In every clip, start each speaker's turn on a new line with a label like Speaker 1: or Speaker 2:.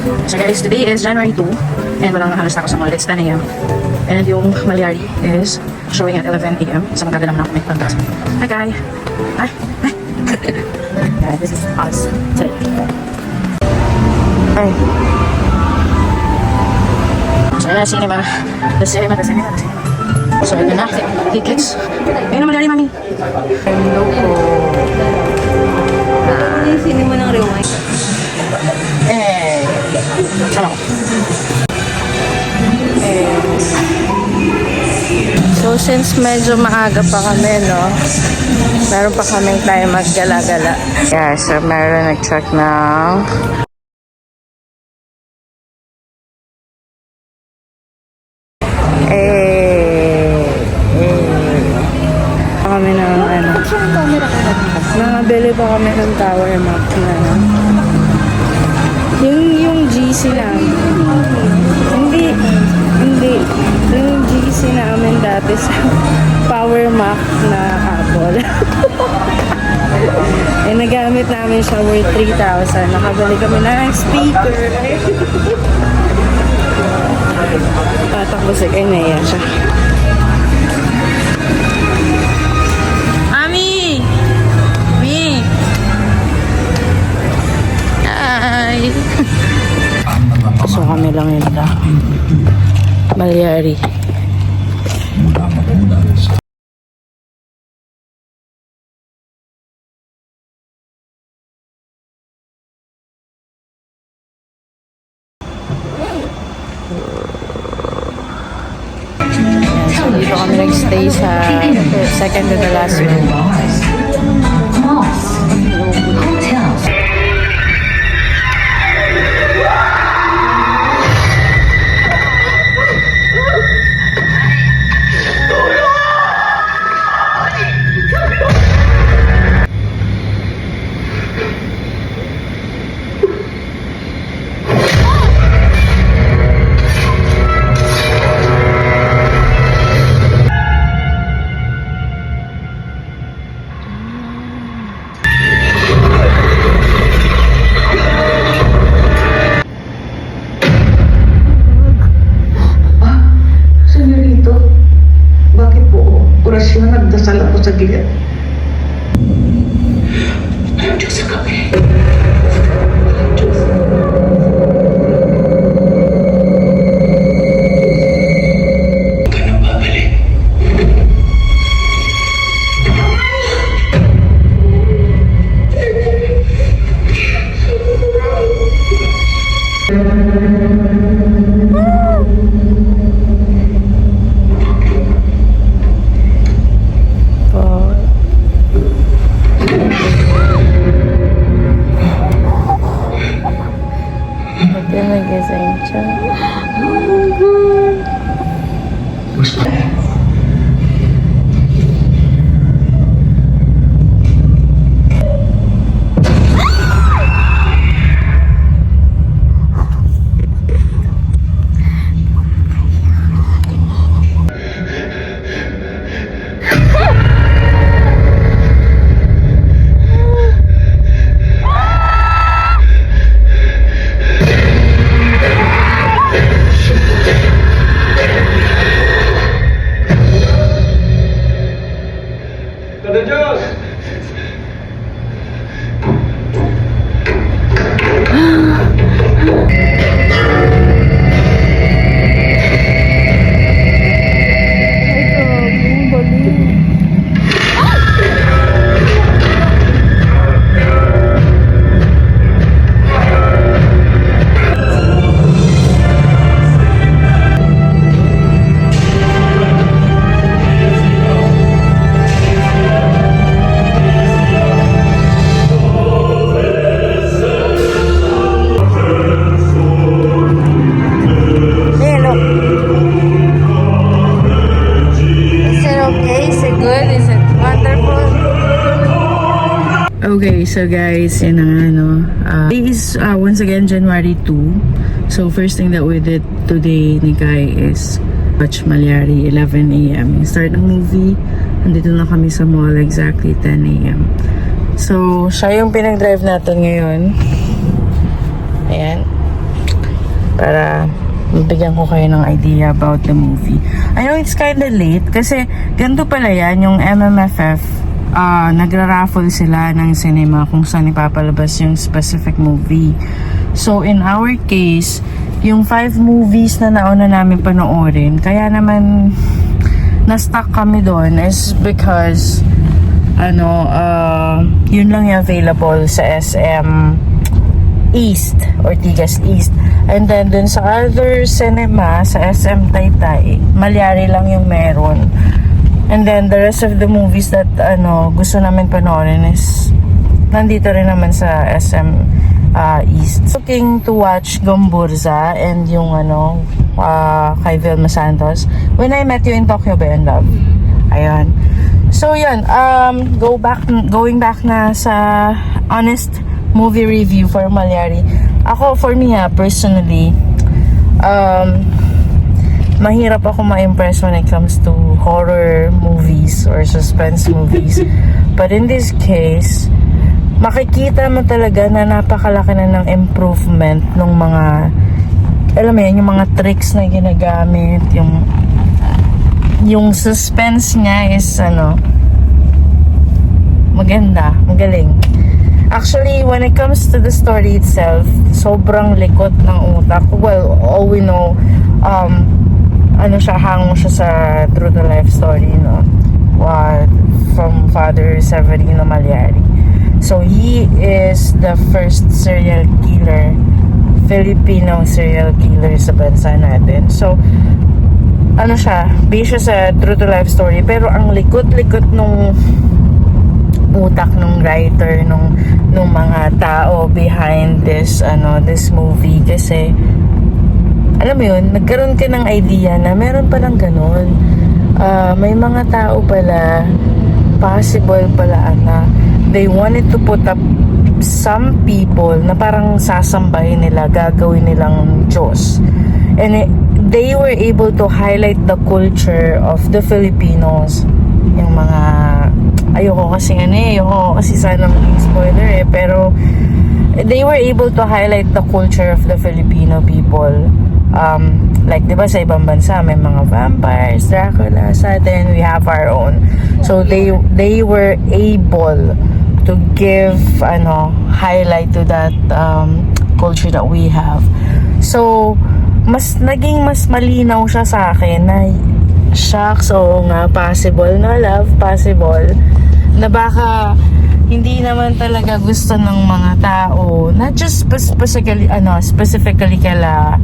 Speaker 1: So guys, today is January 2 and walang halos na ako sa mall. It's 10 a.m. And yung Malyari is showing at 11 a.m. So magdadala mo na ako may pagkas. Hi Kai! Hi! Hi! Yeah, this is us today. Hi! So yun na, cinema. The cinema. So yun na, tickets. Ayun na Malyari, mami.
Speaker 2: Hello po. Yung cinema ng Rio.
Speaker 1: Ano?
Speaker 2: So since medyo maaga pa kami, no? Meron pa kaming time maggala-gala. Yeah, so meron nag-check ng kami ng ano. Nakabili pa kami ng tower map na yung GC namin. Hindi. Yung GC namin dati sa Power Mac na Apple. Nagamit namin siya worth 3,000. Nakabili kami ng speaker. Tatakbo si Kaya siya. Mami! Mi! Hi! So kami lang yun na. Malyari. So dito kami nag-stay sa second to the last room.
Speaker 3: Orasyon, nagdasal ako sa gilid. Diyos kami. Diyos. Huwag ka nang babalik.
Speaker 2: Nagising siya. Okay, so guys, yun na nga, no. Today is, once again, January 2. So, first thing that we did today ni Kai is watch Malyari, 11 a.m. Start ng movie. Nandito na kami sa mall, exactly 10 a.m. So, siya yung pinag-drive natin ngayon. Ayan. para mabigyan ko kayo ng idea about the movie. I know it's kinda late kasi ganito pala yan, yung MMFF, nagra-raffle sila ng cinema kung saan ipapalabas yung specific movie. So in our case, yung 5 movies na nauna namin panoorin, kaya naman na-stuck kami doon is because yun lang yung available sa SM East, Ortigas East. And then dun sa other cinema, sa SM Taytay, Malyari lang yung meron. And then the rest of the movies that gusto namin panoorin is nandito rin naman sa SM East. Looking to watch Gomburza and yung kay Vilma Santos, When I Met You in Tokyo ba yun, love? Ayun. So yun, going back na sa honest movie review for Malyari. Ako, for me personally, mahirap ako ma-impress when it comes to horror movies or suspense movies. But in this case, makikita mo talaga na napakalaki na ng improvement ng mga, alam mo yan, yung mga tricks na ginagamit, yung suspense niya is maganda, magaling. Actually, when it comes to the story itself, sobrang likot ng utak. Well, all we know, hango siya sa true to life story, from Father Severino Malyari. So, he is the first serial killer, Filipino serial killer sa bansa natin. So, based siya sa true to life story, pero ang likot-likot nung utak nung writer, nung mga tao behind this movie, kasi alam mo yun, nagkaroon ka ng idea na meron palang ganun. May mga tao pala, possible pala na they wanted to put up some people na parang sasambahin nila, gagawin nilang Diyos. And they were able to highlight the culture of the Filipinos. Yung mga ayoko kasi sana maging spoiler pero they were able to highlight the culture of the Filipino people. Like, di ba sa ibang bansa may mga vampires, Dracula, sa atin we have our own. So they were able to give highlight to that culture that we have. So naging mas malinaw siya sa akin na shucks, oo nga, possible na love, possible na baka hindi naman talaga gusto ng mga tao, not just specifically kala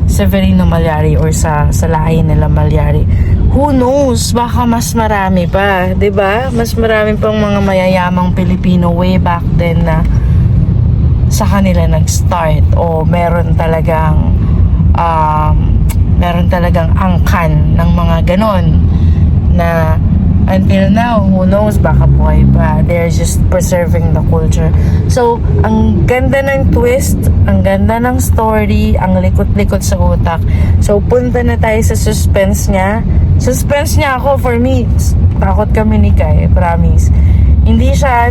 Speaker 2: Severino Malyari or sa lahi nila Malyari. Who knows, baka mas marami pa, 'di ba? Mas marami pang mga mayayamang Pilipino way back then na sa kanila nag-start o meron talagang angkan ng mga ganon na until now, who knows, baka buhay pa. They're just preserving the culture. So, ang ganda ng twist, ang ganda ng story, ang likot-likot sa utak. So, punta na tayo sa suspense niya. Suspense niya ako, for me, takot kami ni Kai, promise. Hindi siya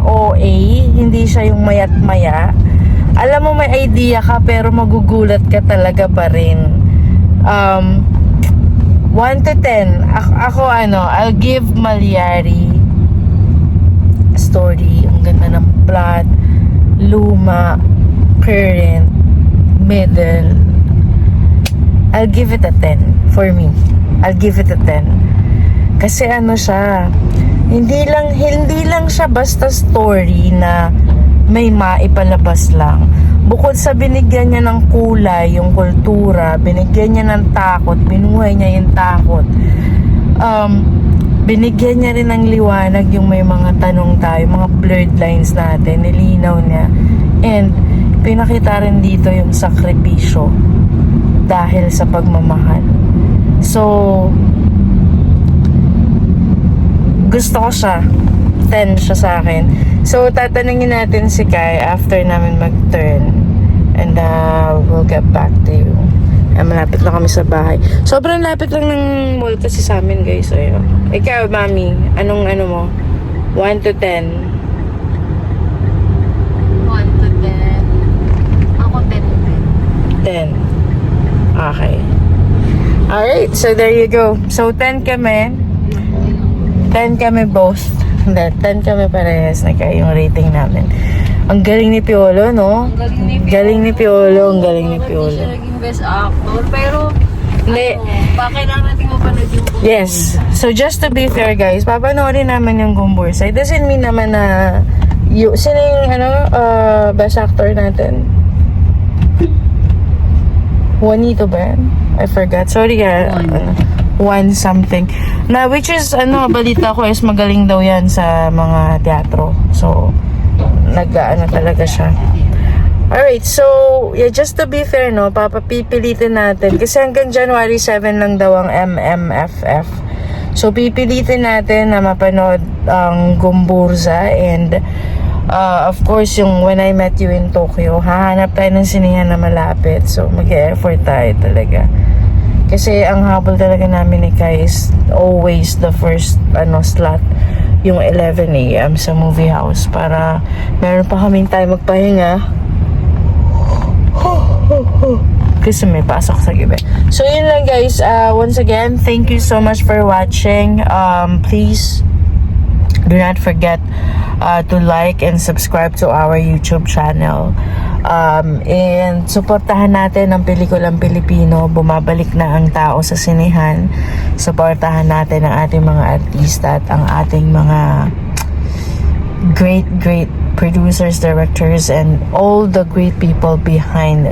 Speaker 2: OA, hindi siya yung mayat maya. Alam mo, may idea ka, pero magugulat ka talaga pa rin. 1 to 10. Ako I'll give Malyari story. Ang ganda ng plot. Luma. Current. Middle. I'll give it a 10 for me. I'll give it a 10. Kasi siya. Hindi lang siya basta story na may maipalabas lang. Bukod sa binigyan niya ng kulay, yung kultura, binigyan niya ng takot, binuhay niya yung takot. Binigyan niya rin ng liwanag yung may mga tanong tayo, mga blurred lines natin, nilinaw niya. And pinakita rin dito yung sakripisyo dahil sa pagmamahal. So, gusto ko siya. 10 siya sa akin. So, tatanungin natin si Kai after namin mag-turn. And we'll get back to you. Malapit lang kami sa bahay. Sobrang lapit lang ng mall kasi sa amin, guys. Ayun. Ikaw, mami, anong mo? 1 to 10.
Speaker 4: 1 to 10. Ako 10.
Speaker 2: 10. Okay. Alright, so there you go. So 10 kami. 10 kami both. Hindi, 10 kami parehas na kayo yung rating namin. Ang galing ni Piolo, no? Galing ni Piolo. Ang galing ni Piolo.
Speaker 4: Siya naging best actor, pero
Speaker 2: Hindi.
Speaker 4: bakit lang natin mapanood yung
Speaker 2: Yes. So just to be fair, guys, papanoorin naman yung Gumbursa. It doesn't mean naman na sino yung best actor natin? Juanito ba? I forgot. Sorry one something. Na which is balita ko is magaling daw yan sa mga teatro. So talaga siya. Alright, so yeah, just to be fair, no, papapipilitin natin kasi hanggang January 7 lang daw ang MMFF. So pipilitin natin na mapanood ang Gumbursa and of course yung When I Met You in Tokyo. Hahanap tayo ng sinihan na malapit. So mag-e-effort tayo talaga. Kasi ang habol talaga namin ni Kai is always the first slot, yung 11 a.m. sa movie house para meron pa kaming time magpahinga. Kasi may pasok sa gabi. So yun lang guys, once again, thank you so much for watching. Please do not forget to like and subscribe to our YouTube channel. And suportahan natin ang pelikulang Pilipino. Bumabalik na ang tao sa sinehan. Suportahan natin ang ating mga artista at ang ating mga great producers, directors, and all the great people behind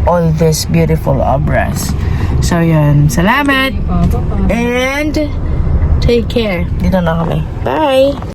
Speaker 2: all these beautiful obras. So yun, salamat and take care. Dito na kami. Bye!